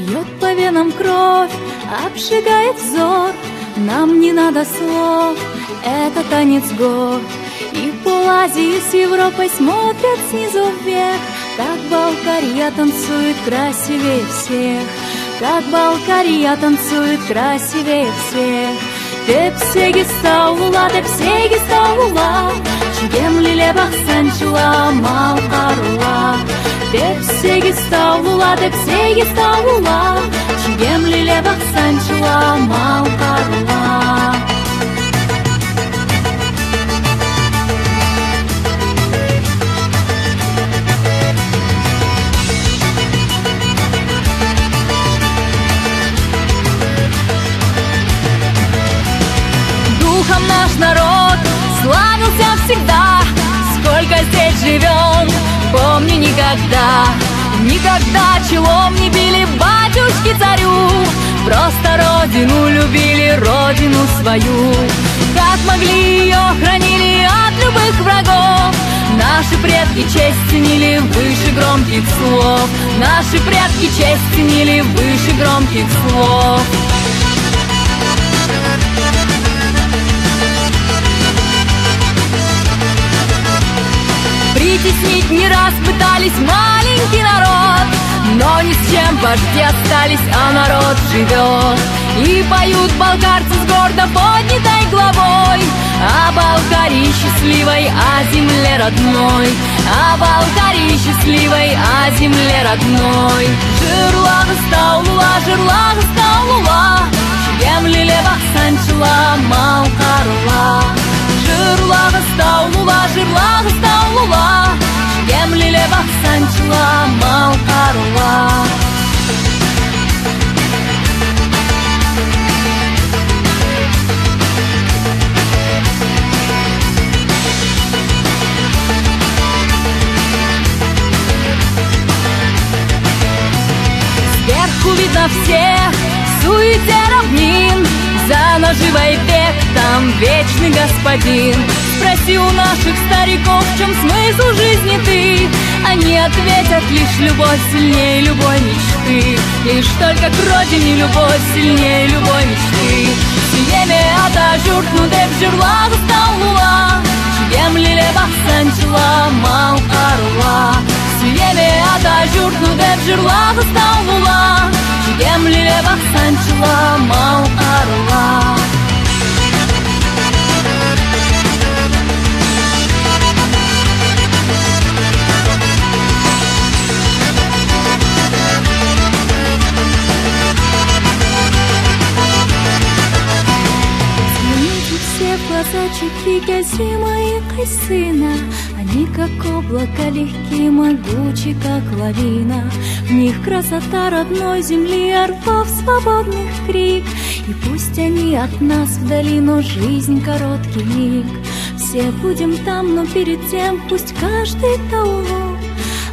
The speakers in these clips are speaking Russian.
Бьет по венам кровь, обжигает взор. Нам не надо слов, это танец гор. И полазии с Европой смотрят снизу вверх, как Балкария танцует красивее всех, как Балкария танцует красивее всех. Тепсеги стаула, чигем лиле бахсанчула, малкарула. Тепсеги стаула, чигем лиле бахсанчула, малкарула. Духом наш народ славился всегда. Сколько здесь живем, помню никогда. Никогда челом не били батюшки царю, просто родину любили, родину свою. Как могли, ее хранили от любых врагов. Наши предки честь ценили выше громких слов. Наши предки честь ценили выше громких слов. Притеснить не раз пытались маленький народ, но ни с чем вожди остались, а народ живет. И поют балкарцы с гордо поднятой головой о Балкарии счастливой, о земле родной, о Балкарии счастливой, о земле родной. Жырлағы стаулула, чигем лиле бахсанчула, малкарула. Жырлағы стаулула, чигем лиле бахсанчула, малкарула. Сверху видно всех в суете равнин, за наживой век там вечный господин. Спроси у наших стариков, в чем смысл жизни ты. Они ответят: лишь любовь сильнее любой мечты. Лишь только к родине любовь сильнее любой мечты. Сиеме ата журтну деп жырлағы стаулула, чигем лиле бахсанчула, малкарула. Сиеме ата журтну деп жырлағы стаулула, чигем лиле бахсанчула, малкарула. Глазачики Газима и Кайсына, они как облако легкие, могучи, как лавина. В них красота родной земли, орлов свободных крик. И пусть они от нас вдали, но жизнь короткий миг. Все будем там, но перед тем пусть каждый таулу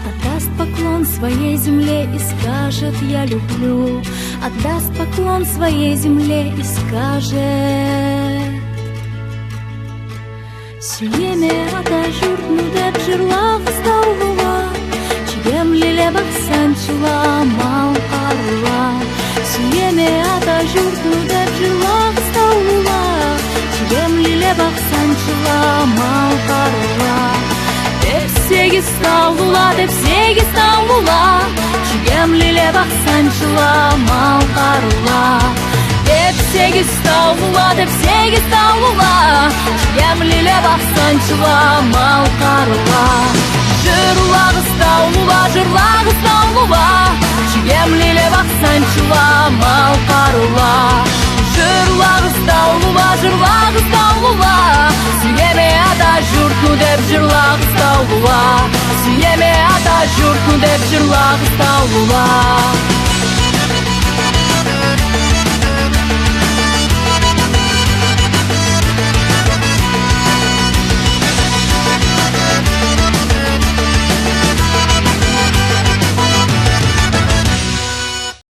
отдаст поклон своей земле и скажет: я люблю. Отдаст поклон своей земле и скажет: Сиеме ата журтну деп жырлағы стаулула, чигем лиле бахсанчула, малкарула. Сиеме ата журтну деп жырлағы стаулула, чигем лиле бахсанчула, малкарула. Тепсеги стаулула, чигем лиле бахсанчула, малкарула. Тепсеги стаулула, чигем лиле бахсанчула, малкарула. Жырлағы стаулула, чигем лиле бахсанчула, малкарула. Жырлағы стаулула, сиеме ата журтну деп жырлағы стаулула. Сиеме ата журтну деп жырлағы стаулула.